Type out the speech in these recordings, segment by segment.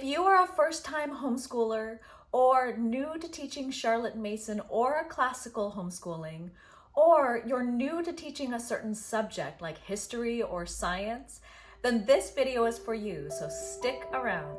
you are a first-time homeschooler or new to teaching Charlotte Mason or a classical homeschooling, or you're new to teaching a certain subject like history or science, then this video is for you, so stick around.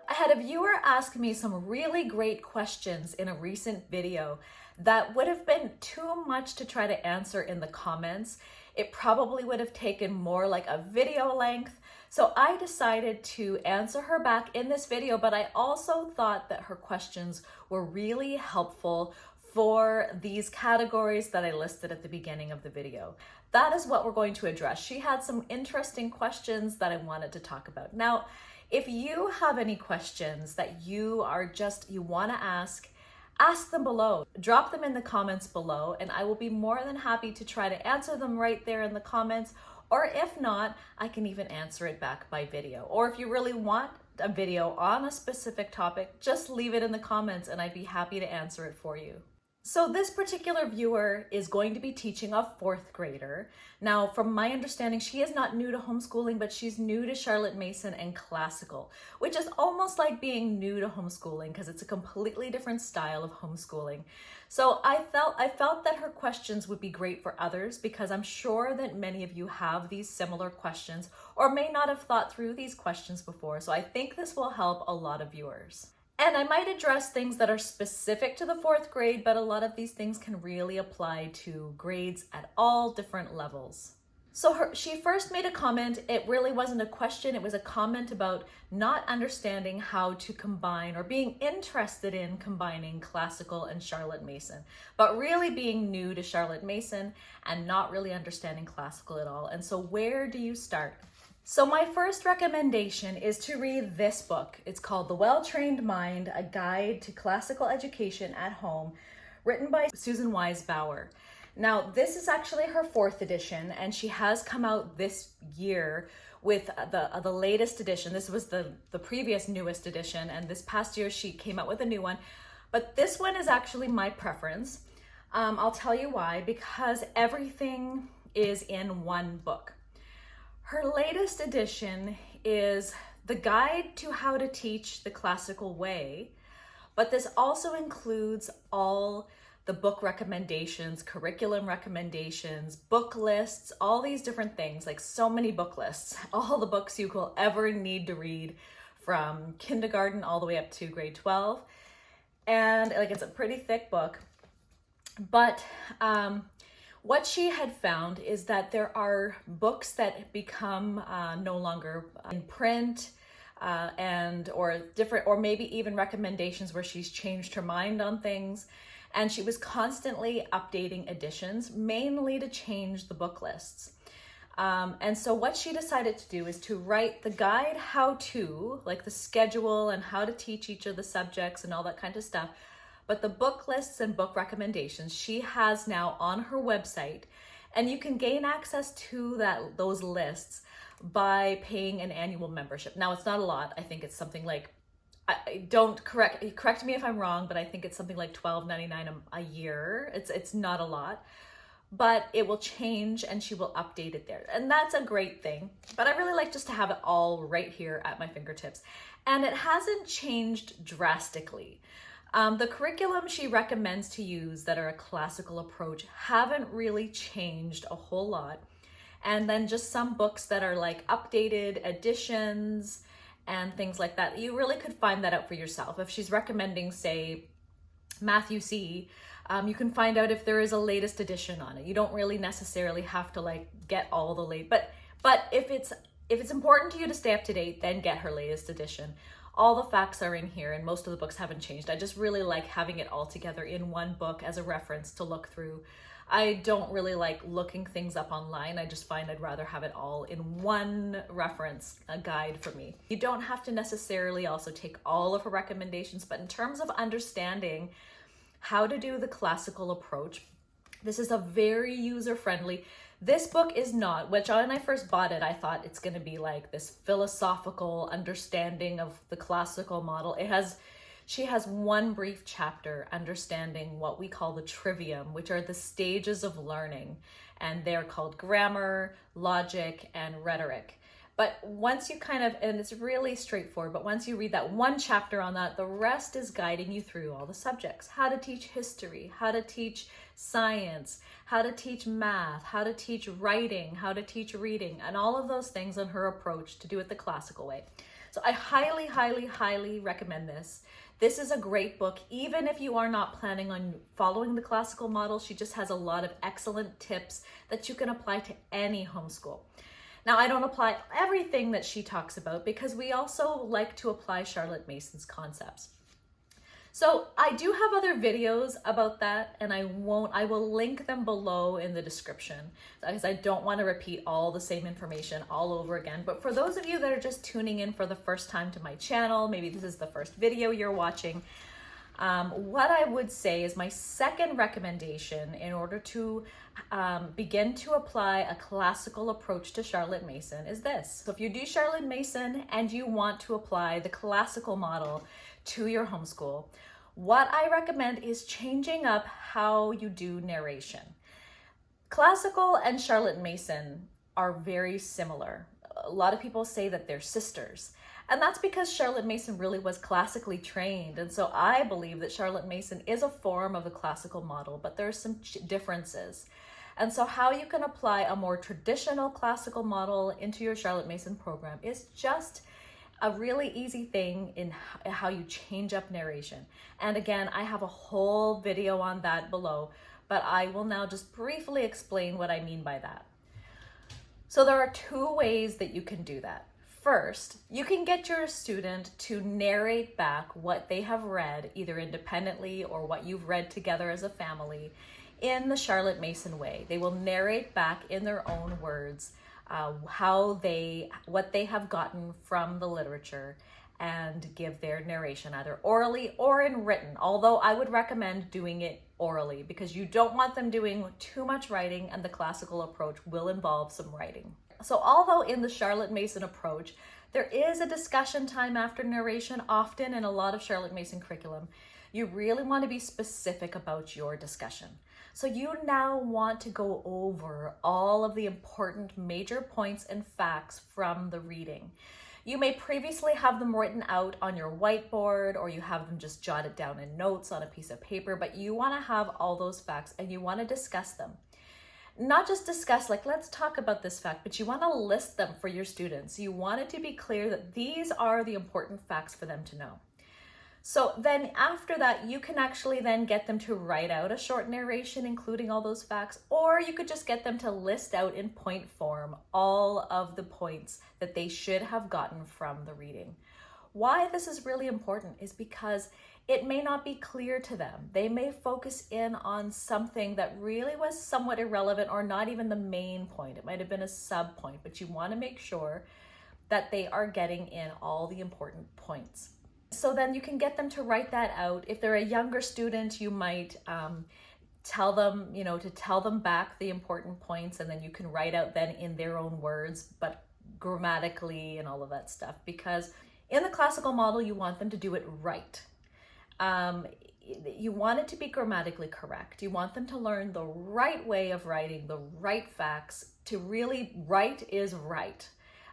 I had a viewer ask me some really great questions in a recent video that would have been too much to try to answer in the comments. It probably would have taken more like a video length. So I decided to answer her back in this video, but I also thought that her questions were really helpful for these categories that I listed at the beginning of the video. That is what we're going to address. She had some interesting questions that I wanted to talk about. Now, if you have any questions that you want to ask them below. Drop them in the comments below, and I will be more than happy to try to answer them right there in the comments, or if not, I can even answer it back by video. Or if you really want a video on a specific topic, just leave it in the comments and I'd be happy to answer it for you. So this particular viewer is going to be teaching a 4th grader. Now, from my understanding, she is not new to homeschooling, but she's new to Charlotte Mason and classical, which is almost like being new to homeschooling because it's a completely different style of homeschooling. So I felt that her questions would be great for others because I'm sure that many of you have these similar questions or may not have thought through these questions before. So I think this will help a lot of viewers. And I might address things that are specific to the 4th grade, but a lot of these things can really apply to grades at all different levels. So she first made a comment. It really wasn't a question. It was a comment about not understanding how to combine or being interested in combining classical and Charlotte Mason, but really being new to Charlotte Mason and not really understanding classical at all. And so where do you start? So my first recommendation is to read this book. It's called The Well-Trained Mind, A Guide to Classical Education at Home, written by Susan Wise Bauer. Now, this is actually her 4th edition, and she has come out this year with the latest edition. This was the previous newest edition, and this past year she came out with a new one. But this one is actually my preference. I'll tell you why, because everything is in one book. Her latest edition is the guide to how to teach the classical way, but this also includes all the book recommendations, curriculum recommendations, book lists, all these different things, like so many book lists, all the books you will ever need to read from kindergarten all the way up to grade 12. And like, it's a pretty thick book, but what she had found is that there are books that become no longer in print or maybe even recommendations where she's changed her mind on things. And she was constantly updating editions, mainly to change the book lists. And so what she decided to do is to write the guide how-to, like the schedule and how to teach each of the subjects and all that kind of stuff. But the book lists and book recommendations she has now on her website, and you can gain access to those lists by paying an annual membership. Now, it's not a lot. I think it's something like, correct me if I'm wrong, but I think it's something like $12.99 a year. It's not a lot, but it will change and she will update it there. And that's a great thing. But I really like just to have it all right here at my fingertips. And it hasn't changed drastically. The curriculum she recommends to use that are a classical approach haven't really changed a whole lot. And then just some books that are like updated editions and things like that. You really could find that out for yourself. If she's recommending, say, Matthew C., you can find out if there is a latest edition on it. You don't really necessarily have to like get all the late, but if it's important to you to stay up to date, then get her latest edition. All the facts are in here and most of the books haven't changed. I just really like having it all together in one book as a reference to look through. I don't really like looking things up online. I just find I'd rather have it all in one reference, a guide for me. You don't have to necessarily also take all of her recommendations, but in terms of understanding how to do the classical approach, this is a very user-friendly. This book is not, which when I first bought it, I thought it's going to be like this philosophical understanding of the classical model. She has one brief chapter understanding what we call the trivium, which are the stages of learning. and they're called grammar, logic, and rhetoric. But once you and it's really straightforward, but once you read that one chapter on that, the rest is guiding you through all the subjects. How to teach history, how to teach science, how to teach math, how to teach writing, how to teach reading, and all of those things on her approach to do it the classical way. So I highly, highly, highly recommend this. This is a great book, even if you are not planning on following the classical model. She just has a lot of excellent tips that you can apply to any homeschool. Now, I don't apply everything that she talks about because we also like to apply Charlotte Mason's concepts. So I do have other videos about that, and I will link them below in the description because I don't want to repeat all the same information all over again. But for those of you that are just tuning in for the first time to my channel, maybe this is the first video you're watching, what I would say is my second recommendation in order to begin to apply a classical approach to Charlotte Mason is this. So if you do Charlotte Mason and you want to apply the classical model to your homeschool, what I recommend is changing up how you do narration. Classical and Charlotte Mason are very similar. A lot of people say that they're sisters. And that's because Charlotte Mason really was classically trained. And so I believe that Charlotte Mason is a form of the classical model, but there are some differences. And so how you can apply a more traditional classical model into your Charlotte Mason program is just a really easy thing in how you change up narration. And again, I have a whole video on that below, but I will now just briefly explain what I mean by that. So there are two ways that you can do that. First, you can get your student to narrate back what they have read, either independently or what you've read together as a family, in the Charlotte Mason way. They will narrate back in their own words what they have gotten from the literature and give their narration either orally or in written, although I would recommend doing it orally because you don't want them doing too much writing, and the classical approach will involve some writing. So although in the Charlotte Mason approach, there is a discussion time after narration, often in a lot of Charlotte Mason curriculum, you really want to be specific about your discussion. So you now want to go over all of the important major points and facts from the reading. You may previously have them written out on your whiteboard, or you have them just jotted down in notes on a piece of paper, but you want to have all those facts and you want to discuss them. Not just discuss, like, let's talk about this fact, but you want to list them for your students. You want it to be clear that these are the important facts for them to know. So then after that, you can actually then get them to write out a short narration, including all those facts, or you could just get them to list out in point form all of the points that they should have gotten from the reading. Why this is really important is because it may not be clear to them. They may focus in on something that really was somewhat irrelevant or not even the main point. It might have been a sub point, but you want to make sure that they are getting in all the important points. So then you can get them to write that out. If they're a younger student, you might tell them, to tell them back the important points, and then you can write out then in their own words, but grammatically and all of that stuff. Because in the classical model, you want them to do it right. You want it to be grammatically correct. You want them to learn the right way of writing, the right facts. To really, right is right.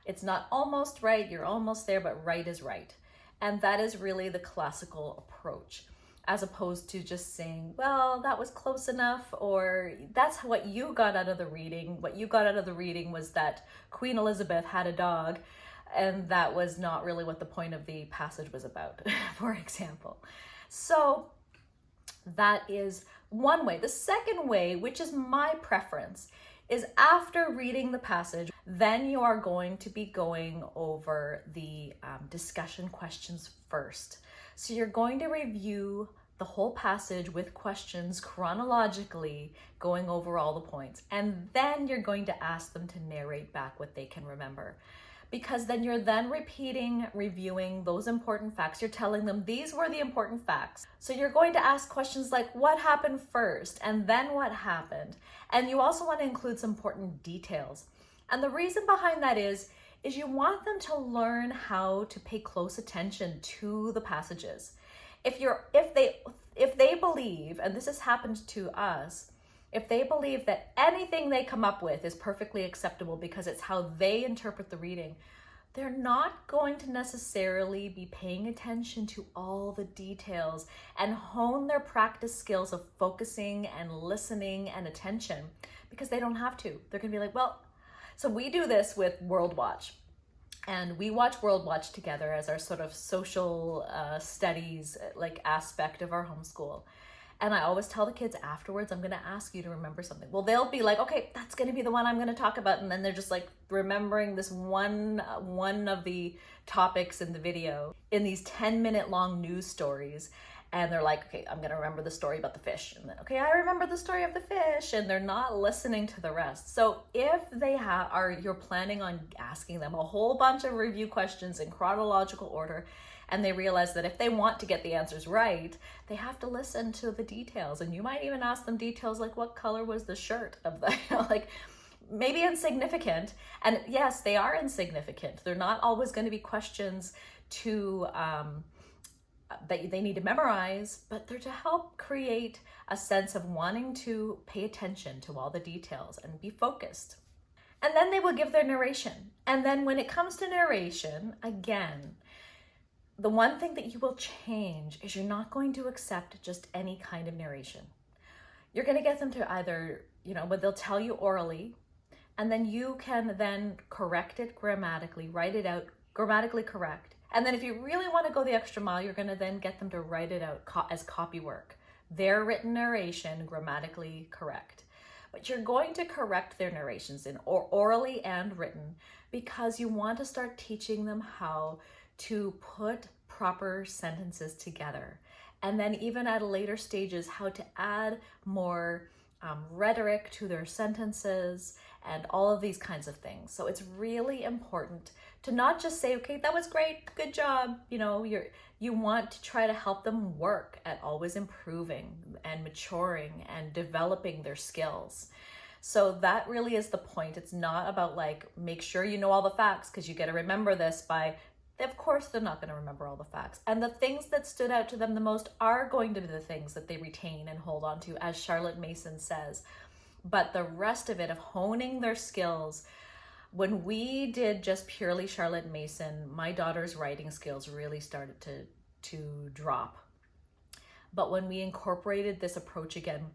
It's not almost right, you're almost there, but right is right. And that is really the classical approach, as opposed to just saying, well, that was close enough, or that's what you got out of the reading. What you got out of the reading was that Queen Elizabeth had a dog, and that was not really what the point of the passage was about, for example. So that is one way. The second way, which is my preference, is after reading the passage, then you are going to be going over the discussion questions first. So you're going to review the whole passage with questions chronologically, going over all the points. And then you're going to ask them to narrate back what they can remember. Because then you're then reviewing those important facts. You're telling them these were the important facts. So you're going to ask questions like, what happened first? And then what happened? And you also want to include some important details. And the reason behind that is you want them to learn how to pay close attention to the passages. If they believe, and this has happened to us, if they believe that anything they come up with is perfectly acceptable because it's how they interpret the reading, they're not going to necessarily be paying attention to all the details and hone their practice skills of focusing and listening and attention, because they don't have to. They're gonna be like, well, so we do this with World Watch. And we watch World Watch together as our sort of social studies like aspect of our homeschool. And I always tell the kids afterwards, I'm gonna ask you to remember something. Well, they'll be like, okay, that's gonna be the one I'm gonna talk about. And then they're just like remembering this one of the topics in the video in these 10-minute long news stories. And they're like, okay, I'm gonna remember the story about the fish. And then, okay, I remember the story of the fish. And they're not listening to the rest. So if they you're planning on asking them a whole bunch of review questions in chronological order, and they realize that if they want to get the answers right, they have to listen to the details. And you might even ask them details like, what color was the shirt of the, like maybe insignificant. And yes, they are insignificant. They're not always going to be questions to, that they need to memorize, but they're to help create a sense of wanting to pay attention to all the details and be focused. And then they will give their narration. And then when it comes to narration, again, the one thing that you will change is you're not going to accept just any kind of narration. You're going to get them to either, but they'll tell you orally, and then you can then correct it grammatically, write it out, grammatically correct. And then if you really want to go the extra mile, you're going to then get them to write it out as copy work. Their written narration, grammatically correct. But you're going to correct their narrations in orally and written, because you want to start teaching them how to put proper sentences together. And then even at later stages, how to add more rhetoric to their sentences and all of these kinds of things. So it's really important to not just say, okay, that was great, good job. You want to try to help them work at always improving and maturing and developing their skills. So that really is the point. It's not about like, make sure you know all the facts, because you got to remember this by, of course, they're not going to remember all the facts. And the things that stood out to them the most are going to be the things that they retain and hold on to, as Charlotte Mason says. But the rest of it, of honing their skills, when we did just purely Charlotte Mason, my daughter's writing skills really started to drop. But when we incorporated this approach again,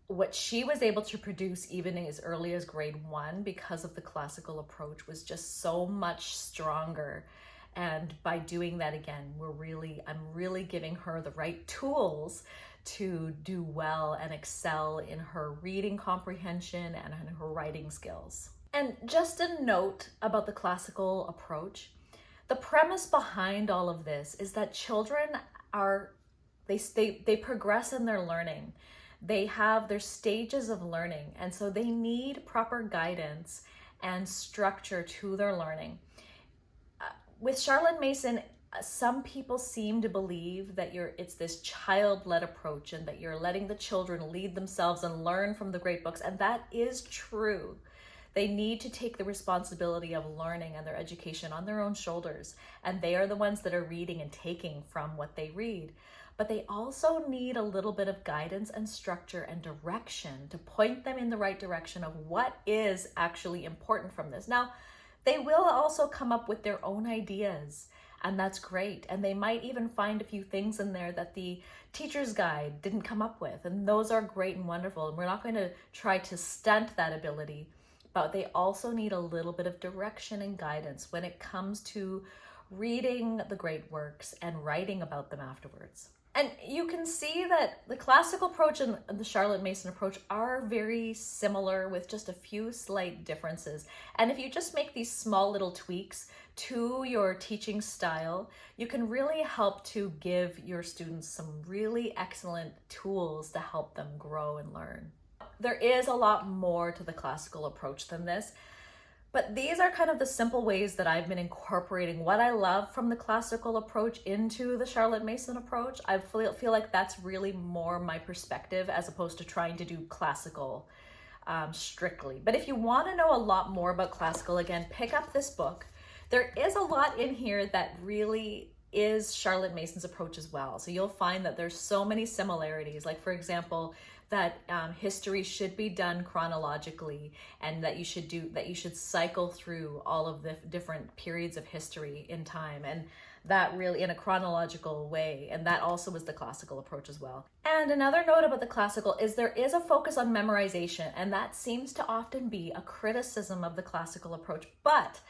what she was able to produce even as early as grade 1 because of the classical approach was just so much stronger. And by doing that again, I'm really giving her the right tools to do well and excel in her reading comprehension and in her writing skills. And just a note about the classical approach, the premise behind all of this is that children they progress in their learning. They have their stages of learning, and so they need proper guidance and structure to their learning. With Charlotte Mason, some people seem to believe that it's this child-led approach and that you're letting the children lead themselves and learn from the great books, and that is true. They need to take the responsibility of learning and their education on their own shoulders, and they are the ones that are reading and taking from what they read. But they also need a little bit of guidance and structure and direction to point them in the right direction of what is actually important from this. Now, they will also come up with their own ideas, and that's great. And they might even find a few things in there that the teacher's guide didn't come up with, and those are great and wonderful. And we're not going to try to stunt that ability, but they also need a little bit of direction and guidance when it comes to reading the great works and writing about them afterwards. And you can see that the classical approach and the Charlotte Mason approach are very similar with just a few slight differences. And if you just make these small little tweaks to your teaching style, you can really help to give your students some really excellent tools to help them grow and learn. There is a lot more to the classical approach than this, but these are kind of the simple ways that I've been incorporating what I love from the classical approach into the Charlotte Mason approach. I feel like that's really more my perspective as opposed to trying to do classical strictly. But if you want to know a lot more about classical, again, pick up this book. There is a lot in here that really is Charlotte Mason's approach as well. So you'll find that there's so many similarities. Like, for example, that history should be done chronologically, and that you should cycle through all of the different periods of history in time, and that really in a chronological way. And that also was the classical approach as well. And another note about the classical is there is a focus on memorization, and that seems to often be a criticism of the classical approach. But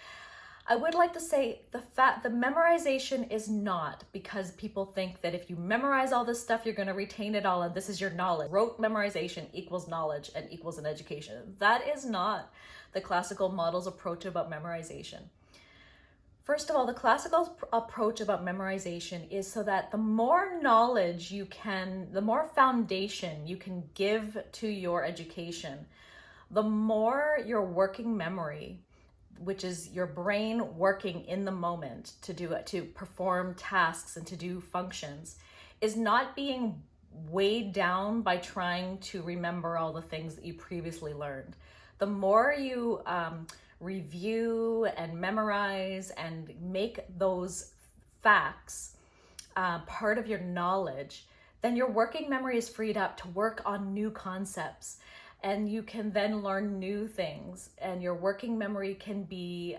I would like to say the memorization is not because people think that if you memorize all this stuff, you're going to retain it all and this is your knowledge. Rote memorization equals knowledge and equals an education. That is not the classical model's approach about memorization. First of all, the classical approach about memorization is so that the more knowledge the more foundation you can give to your education, the more your working memory, which is your brain working in the moment to perform tasks and to do functions, is not being weighed down by trying to remember all the things that you previously learned. The more you review and memorize and make those facts part of your knowledge, then your working memory is freed up to work on new concepts. And you can then learn new things, and your working memory can be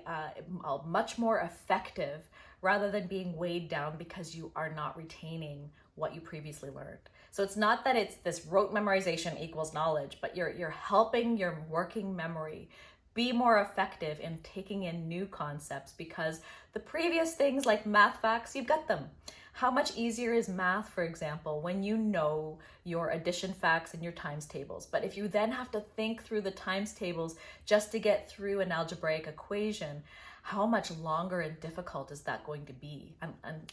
much more effective rather than being weighed down because you are not retaining what you previously learned. So it's not that it's this rote memorization equals knowledge, but you're helping your working memory be more effective in taking in new concepts, because the previous things like math facts, you've got them. How much easier is math, for example, when you know your addition facts and your times tables? But if you then have to think through the times tables just to get through an algebraic equation, how much longer and difficult is that going to be?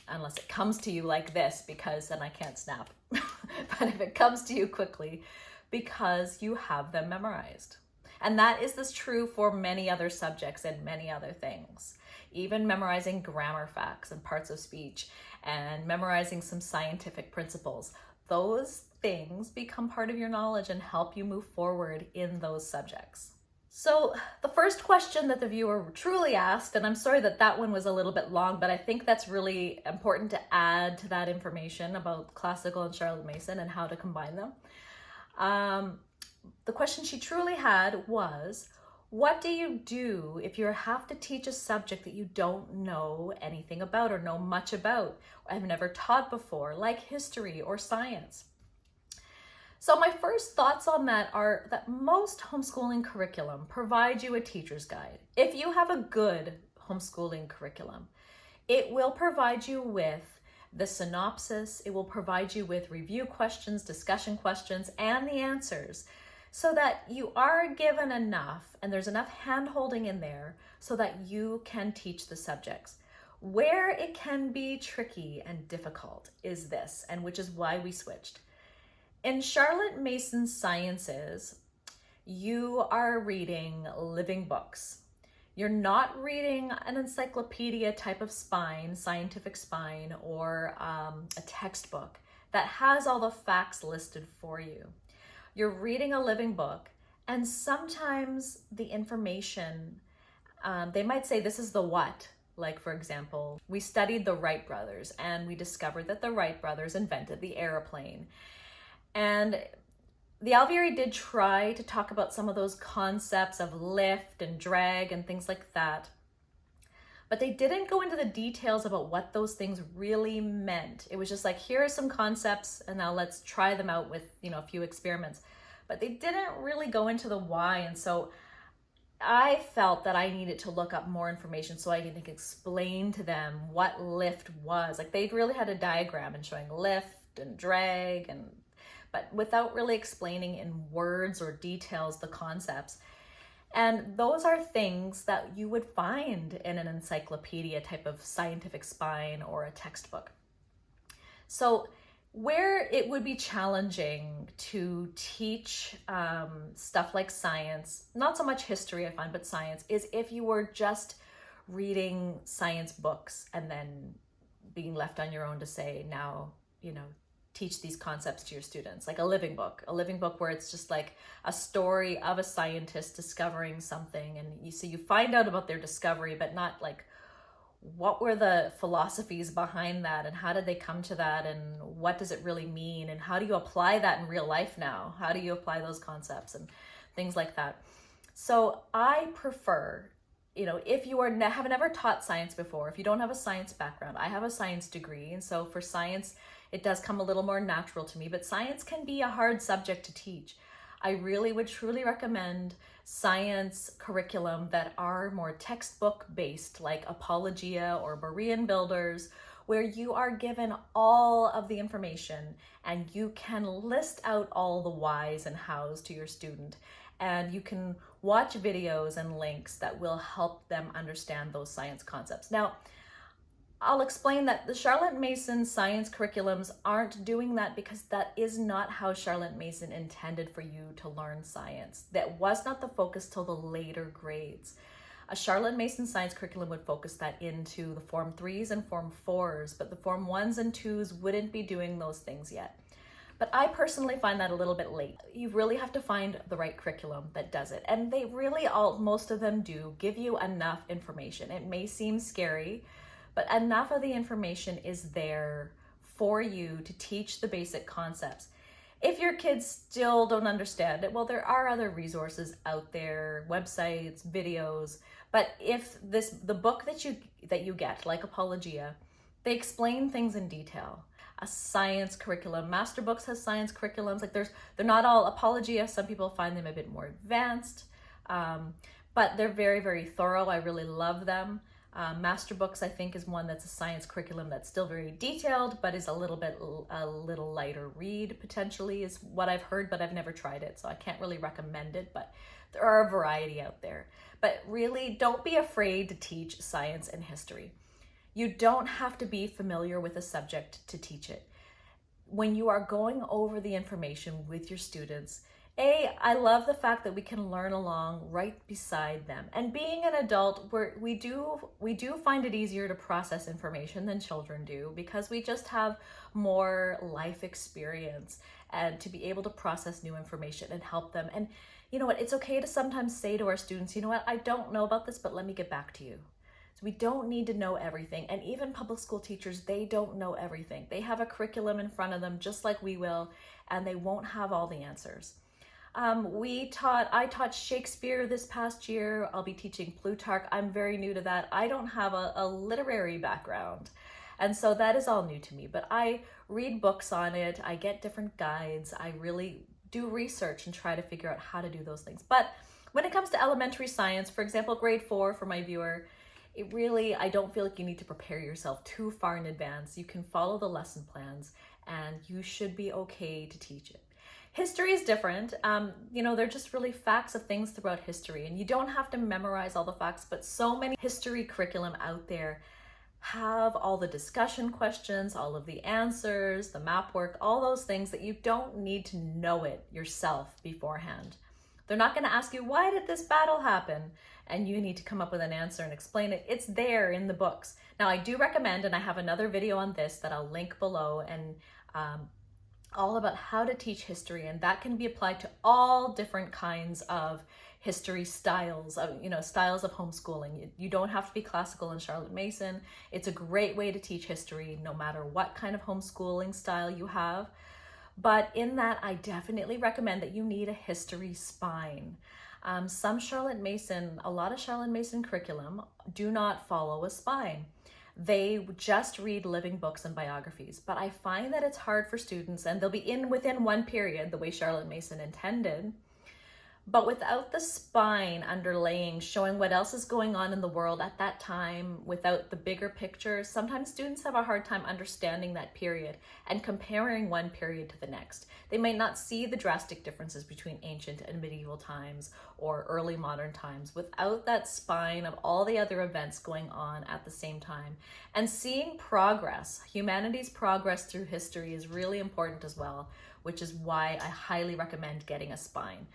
Unless it comes to you like this, because then I can't snap. But if it comes to you quickly, because you have them memorized. And that is this true for many other subjects and many other things. Even memorizing grammar facts and parts of speech and memorizing some scientific principles. Those things become part of your knowledge and help you move forward in those subjects. So the first question that the viewer truly asked, and I'm sorry that one was a little bit long, but I think that's really important to add to that information about classical and Charlotte Mason and how to combine them. The question she truly had was, what do you do if you have to teach a subject that you don't know anything about or know much about, or have never taught before, like history or science? So my first thoughts on that are that most homeschooling curriculum provide you a teacher's guide. If you have a good homeschooling curriculum, it will provide you with the synopsis, it will provide you with review questions, discussion questions, and the answers, so that you are given enough and there's enough hand-holding in there so that you can teach the subjects. Where it can be tricky and difficult is this, and which is why we switched. In Charlotte Mason's Sciences, you are reading living books. You're not reading an encyclopedia type of spine, scientific spine, or a textbook that has all the facts listed for you. You're reading a living book, and sometimes the information, they might say this is the what. Like, for example, we studied the Wright brothers and we discovered that the Wright brothers invented the airplane. And the Alvieri did try to talk about some of those concepts of lift and drag and things like that, but they didn't go into the details about what those things really meant. It was just like, here are some concepts and now let's try them out with, a few experiments. But they didn't really go into the why. And so I felt that I needed to look up more information so I could explain to them what lift was. Like, they really had a diagram and showing lift and drag, but without really explaining in words or details the concepts. And those are things that you would find in an encyclopedia type of scientific spine or a textbook. So where it would be challenging to teach stuff like science, not so much history I find, but science, is if you were just reading science books and then being left on your own to say, now, teach these concepts to your students, like a living book where it's just like a story of a scientist discovering something. And you find out about their discovery, but not like what were the philosophies behind that, and how did they come to that, and what does it really mean, and how do you apply that in real life now? How do you apply those concepts and things like that? So I prefer, if you have never taught science before, if you don't have a science background, I have a science degree, and so for science, it does come a little more natural to me, but science can be a hard subject to teach. I really would truly recommend science curriculum that are more textbook based, like Apologia or Berean Builders, where you are given all of the information and you can list out all the whys and hows to your student. And you can watch videos and links that will help them understand those science concepts. Now, I'll explain that the Charlotte Mason science curriculums aren't doing that because that is not how Charlotte Mason intended for you to learn science. That was not the focus till the later grades. A Charlotte Mason science curriculum would focus that into the Form 3s and Form 4s, but the Form 1s and 2s wouldn't be doing those things yet. But I personally find that a little bit late. You really have to find the right curriculum that does it. And they really most of them do give you enough information. It may seem scary, but enough of the information is there for you to teach the basic concepts. If your kids still don't understand it, well, there are other resources out there, websites, videos. But if the book that you get, like Apologia, they explain things in detail. A science curriculum, Master Books has science curriculums. Like they're not all Apologia. Some people find them a bit more advanced, but they're very, very thorough. I really love them. Master Books, I think, is one that's a science curriculum that's still very detailed, but is a little lighter read, potentially, is what I've heard, but I've never tried it, so I can't really recommend it, but there are a variety out there. But really, don't be afraid to teach science and history. You don't have to be familiar with a subject to teach it. When you are going over the information with your students, I love the fact that we can learn along right beside them. And being an adult, we do find it easier to process information than children do because we just have more life experience and to be able to process new information and help them. And you know what? It's okay to sometimes say to our students, you know what? I don't know about this, but let me get back to you. So we don't need to know everything. And even public school teachers, they don't know everything. They have a curriculum in front of them just like we will, and they won't have all the answers. I taught Shakespeare this past year. I'll be teaching Plutarch. I'm very new to that. I don't have a literary background. And so that is all new to me, but I read books on it. I get different guides. I really do research and try to figure out how to do those things. But when it comes to elementary science, for example, grade 4 for my viewer, I don't feel like you need to prepare yourself too far in advance. You can follow the lesson plans and you should be okay to teach it. History is different. They're just really facts of things throughout history, and you don't have to memorize all the facts, but so many history curriculum out there have all the discussion questions, all of the answers, the map work, all those things that you don't need to know it yourself beforehand. They're not going to ask you, why did this battle happen? And you need to come up with an answer and explain it. It's there in the books. Now, I do recommend, and I have another video on this that I'll link below, and all about how to teach history, and that can be applied to all different kinds of history styles of homeschooling. You don't have to be classical in Charlotte Mason. It's a great way to teach history no matter what kind of homeschooling style you have. But in that, I definitely recommend that you need a history spine. A lot of Charlotte Mason curriculum do not follow a spine. They just read living books and biographies, but I find that it's hard for students, and they'll be within one period the way Charlotte Mason intended, but without the spine underlaying, showing what else is going on in the world at that time, without the bigger picture, sometimes students have a hard time understanding that period and comparing one period to the next. They might not see the drastic differences between ancient and medieval times or early modern times without that spine of all the other events going on at the same time. And seeing progress, humanity's progress through history, is really important as well, which is why I highly recommend getting a spine.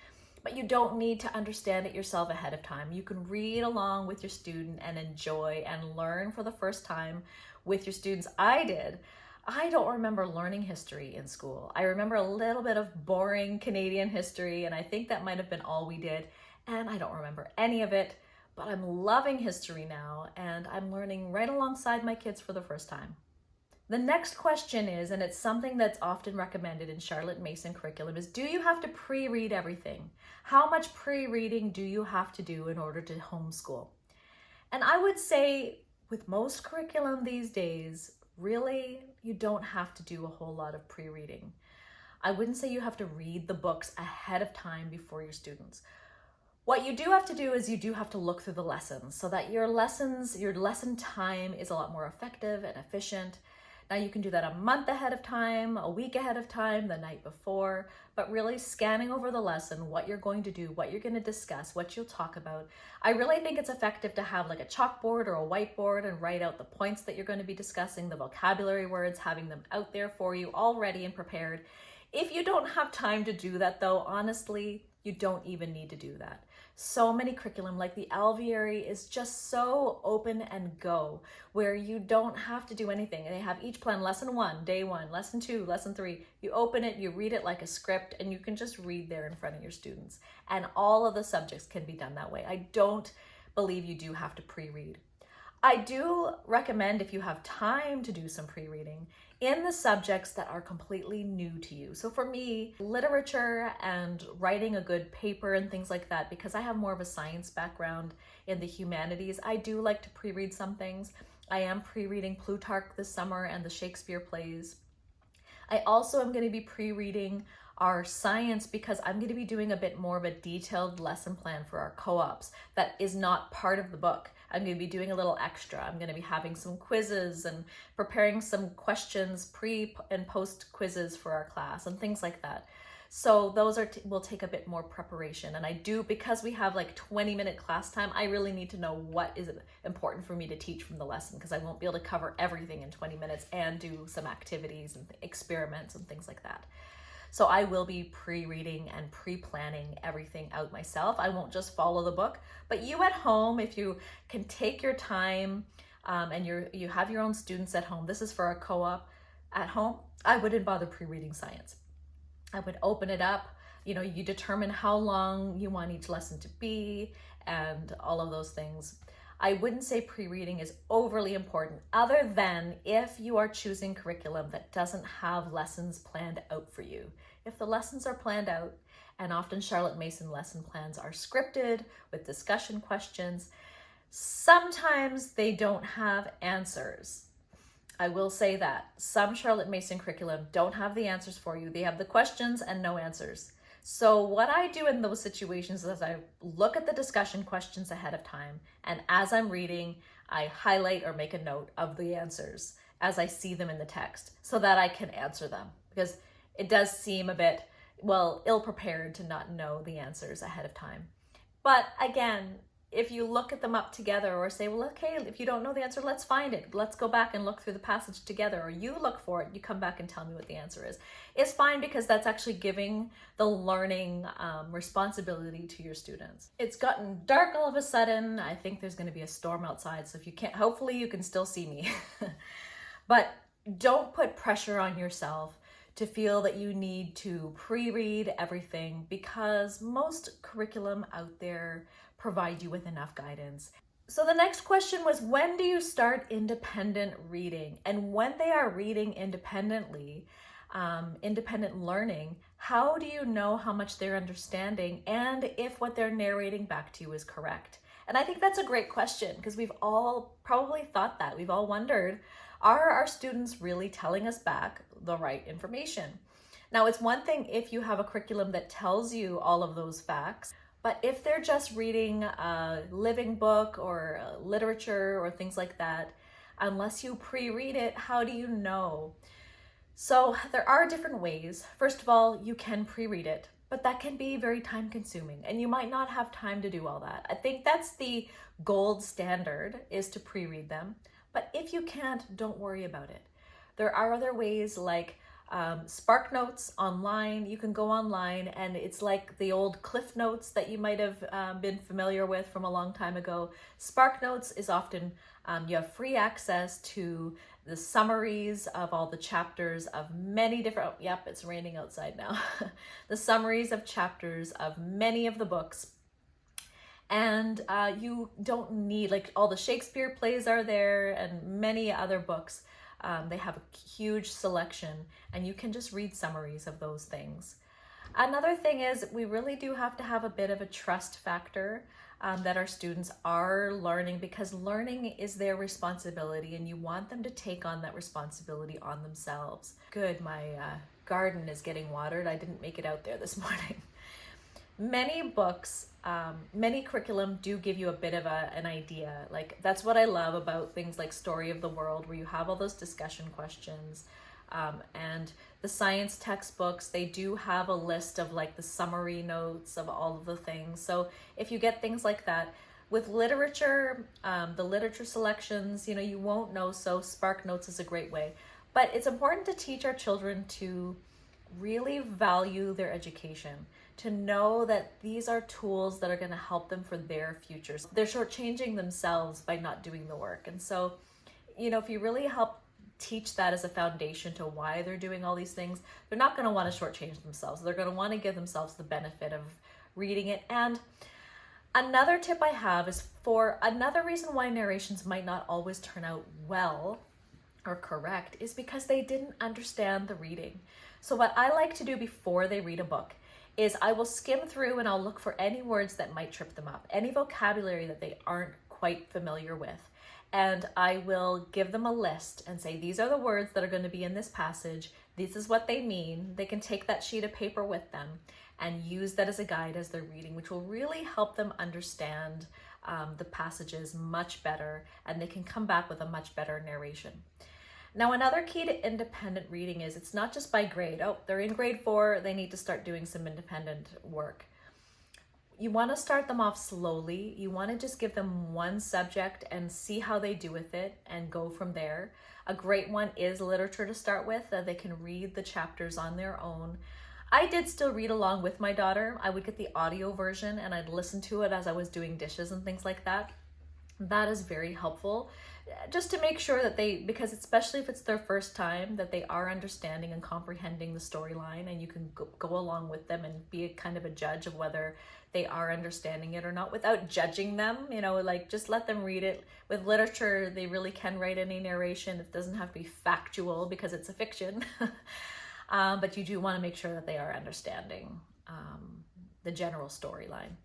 But you don't need to understand it yourself ahead of time. You can read along with your student and enjoy and learn for the first time with your students. I did. I don't remember learning history in school. I remember a little bit of boring Canadian history, and I think that might have been all we did. And I don't remember any of it, but I'm loving history now, and I'm learning right alongside my kids for the first time. The next question is, and it's something that's often recommended in Charlotte Mason curriculum, is do you have to pre-read everything? How much pre-reading do you have to do in order to homeschool? And I would say with most curriculum these days, really, you don't have to do a whole lot of pre-reading. I wouldn't say you have to read the books ahead of time before your students. What you do have to do is you do have to look through the lessons so that your lesson time is a lot more effective and efficient. Now you can do that a month ahead of time, a week ahead of time, the night before, but really scanning over the lesson, what you're going to do, what you're going to discuss, what you'll talk about. I really think it's effective to have like a chalkboard or a whiteboard and write out the points that you're going to be discussing, the vocabulary words, having them out there for you all ready and prepared. If you don't have time to do that though, honestly, you don't even need to do that. So many curriculum like the Alviary is just so open and go, where you don't have to do anything. And they have each plan, lesson 1, day 1, lesson 2, lesson 3. You open it, you read it like a script, and you can just read there in front of your students. And all of the subjects can be done that way. I don't believe you do have to pre-read. I do recommend, if you have time, to do some pre-reading in the subjects that are completely new to you. So for me, literature and writing a good paper and things like that, because I have more of a science background in the humanities, I do like to pre-read some things. I am pre-reading Plutarch this summer and the Shakespeare plays. I also am going to be pre-reading our science because I'm going to be doing a bit more of a detailed lesson plan for our co-ops that is not part of the book. I'm going to be doing a little extra. I'm going to be having some quizzes and preparing some questions, pre and post quizzes for our class and things like that. So those will take a bit more preparation. And I do, because we have like 20-minute class time, I really need to know what is important for me to teach from the lesson, because I won't be able to cover everything in 20 minutes and do some activities and experiments and things like that. So I will be pre-reading and pre-planning everything out myself. I won't just follow the book, but you at home, if you can take your time and you have your own students at home, this is for a co-op at home, I wouldn't bother pre-reading science. I would open it up, you determine how long you want each lesson to be and all of those things. I wouldn't say pre-reading is overly important, other than if you are choosing curriculum that doesn't have lessons planned out for you. If the lessons are planned out, and often Charlotte Mason lesson plans are scripted with discussion questions, sometimes they don't have answers. I will say that some Charlotte Mason curriculum don't have the answers for you. They have the questions and no answers. So what I do in those situations is I look at the discussion questions ahead of time, and as I'm reading, I highlight or make a note of the answers as I see them in the text so that I can answer them, because it does seem a bit, ill-prepared to not know the answers ahead of time. But again, if you look at them up together, or say, well, okay, if you don't know the answer, let's find it. Let's go back and look through the passage together, or you look for it, you come back and tell me what the answer is. It's fine, because that's actually giving the learning responsibility to your students. It's gotten dark all of a sudden. I think there's going to be a storm outside, so if you can't, hopefully you can still see me. But don't put pressure on yourself to feel that you need to pre-read everything, because most curriculum out there provide you with enough guidance. So the next question was, when do you start independent reading? And when they are reading independently, independent learning, how do you know how much they're understanding and if what they're narrating back to you is correct? And I think that's a great question, because we've all probably thought that. We've all wondered, are our students really telling us back the right information? Now, it's one thing if you have a curriculum that tells you all of those facts, but if they're just reading a living book or literature or things like that, unless you pre-read it, how do you know? So there are different ways. First of all, you can pre-read it, but that can be very time consuming and you might not have time to do all that. I think that's the gold standard, is to pre-read them. But if you can't, don't worry about it. There are other ways, like Spark Notes online. You can go online and it's like the old Cliff Notes that you might have been familiar with from a long time ago. Spark Notes is often, you have free access to the summaries of all the chapters of many different, yep, it's raining outside now. The summaries of chapters of many of the books. And you don't need, like, all the Shakespeare plays are there and many other books. They have a huge selection, and you can just read summaries of those things. Another thing is we really do have to have a bit of a trust factor that our students are learning, because learning is their responsibility and you want them to take on that responsibility on themselves. Good, my garden is getting watered. I didn't make it out there this morning. Many books, many curriculum do give you a bit of an idea. Like, that's what I love about things like Story of the World, where you have all those discussion questions. And the science textbooks, they do have a list of like the summary notes of all of the things. So if you get things like that, with literature, the literature selections, you won't know, so Spark Notes is a great way. But it's important to teach our children to really value their education, to know that these are tools that are going to help them for their futures. They're shortchanging themselves by not doing the work. And so, if you really help teach that as a foundation to why they're doing all these things, they're not going to want to shortchange themselves. They're going to want to give themselves the benefit of reading it. And another tip I have is, for another reason why narrations might not always turn out well or correct, is because they didn't understand the reading. So what I like to do before they read a book is I will skim through and I'll look for any words that might trip them up, any vocabulary that they aren't quite familiar with. And I will give them a list and say, these are the words that are going to be in this passage. This is what they mean. They can take that sheet of paper with them and use that as a guide as they're reading, which will really help them understand the passages much better, and they can come back with a much better narration. Now, another key to independent reading is it's not just by grade. Oh, they're in grade 4, they need to start doing some independent work. You want to start them off slowly. You want to just give them one subject and see how they do with it and go from there. A great one is literature to start with. They can read the chapters on their own. I did still read along with my daughter. I would get the audio version and I'd listen to it as I was doing dishes and things like that. That is very helpful, just to make sure that because especially if it's their first time, that they are understanding and comprehending the storyline, and you can go along with them and be a kind of a judge of whether they are understanding it or not without judging them. Like, just let them read it. With literature, they really can write any narration. It doesn't have to be factual because it's a fiction. But you do want to make sure that they are understanding the general storyline.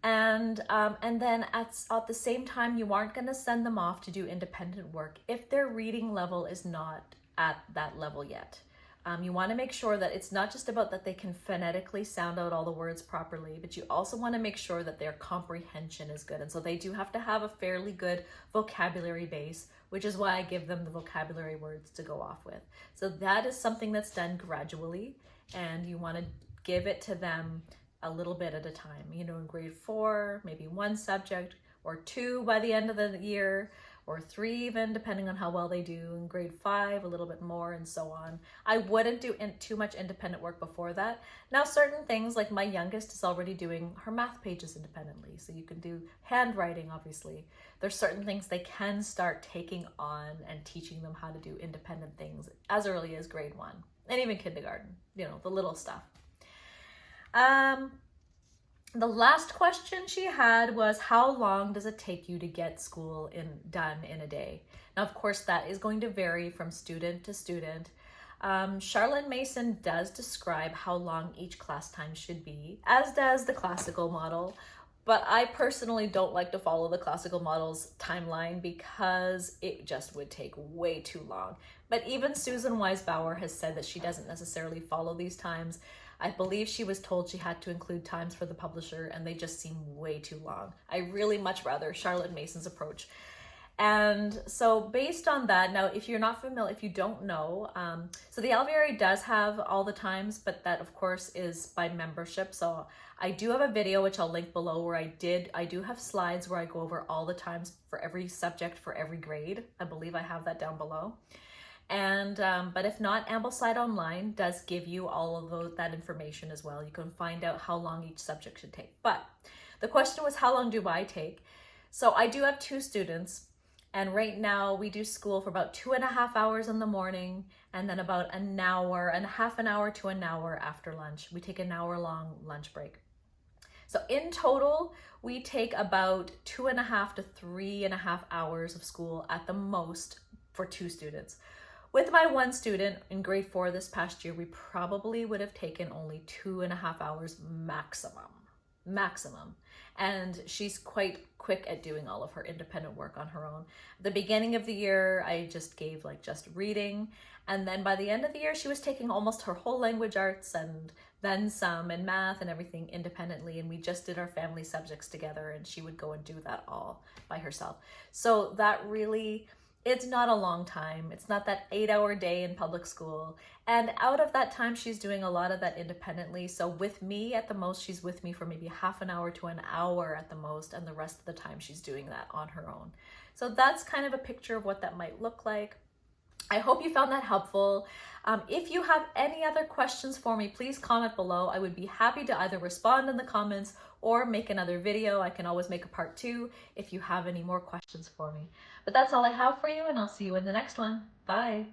And then at the same time, you aren't going to send them off to do independent work if their reading level is not at that level yet. You want to make sure that it's not just about that they can phonetically sound out all the words properly, but you also want to make sure that their comprehension is good. And so they do have to have a fairly good vocabulary base, which is why I give them the vocabulary words to go off with. So that is something that's done gradually, and you want to give it to them a little bit at a time. In grade 4, maybe 1 subject, or 2 by the end of the year, or 3 even, depending on how well they do. In grade 5, a little bit more, and so on. I wouldn't do too much independent work before that. Now, certain things, like my youngest is already doing her math pages independently, so you can do handwriting, obviously. There's certain things they can start taking on and teaching them how to do independent things as early as grade 1, and even kindergarten, the little stuff. The last question she had was, how long does it take you to get school done in a day? Now, of course, that is going to vary from student to student. Charlotte Mason does describe how long each class time should be, as does the classical model. But I personally don't like to follow the classical model's timeline because it just would take way too long. But even Susan Weisbauer has said that she doesn't necessarily follow these times. I believe she was told she had to include times for the publisher, and they just seem way too long. I really much rather Charlotte Mason's approach. And so based on that, now if you're not familiar, if you don't know, so the Alviary does have all the times, but that of course is by membership. So I do have a video, which I'll link below, where I do have slides where I go over all the times for every subject for every grade. I believe I have that down below. And but if not, Ambleside Online does give you all of that information as well. You can find out how long each subject should take. But the question was, how long do I take? So I do have 2 students, and right now we do school for about 2.5 hours in the morning, and then about an hour and half an hour to an hour after lunch. We take an hour-long lunch break. So in total, we take about 2.5 to 3.5 hours of school at the most for 2 students. With my 1 student in grade 4 this past year, we probably would have taken only 2.5 hours maximum. And she's quite quick at doing all of her independent work on her own. At the beginning of the year, I just gave just reading. And then by the end of the year, she was taking almost her whole language arts and then some in math and everything independently. And we just did our family subjects together, and she would go and do that all by herself. So that really, it's not a long time. It's not that 8-hour day in public school. And out of that time, she's doing a lot of that independently. So with me at the most, she's with me for maybe half an hour to an hour at the most. And the rest of the time she's doing that on her own. So that's kind of a picture of what that might look like. I hope you found that helpful. If you have any other questions for me, please comment below. I would be happy to either respond in the comments or make another video. I can always make a part 2 if you have any more questions for me. But that's all I have for you, and I'll see you in the next one. Bye.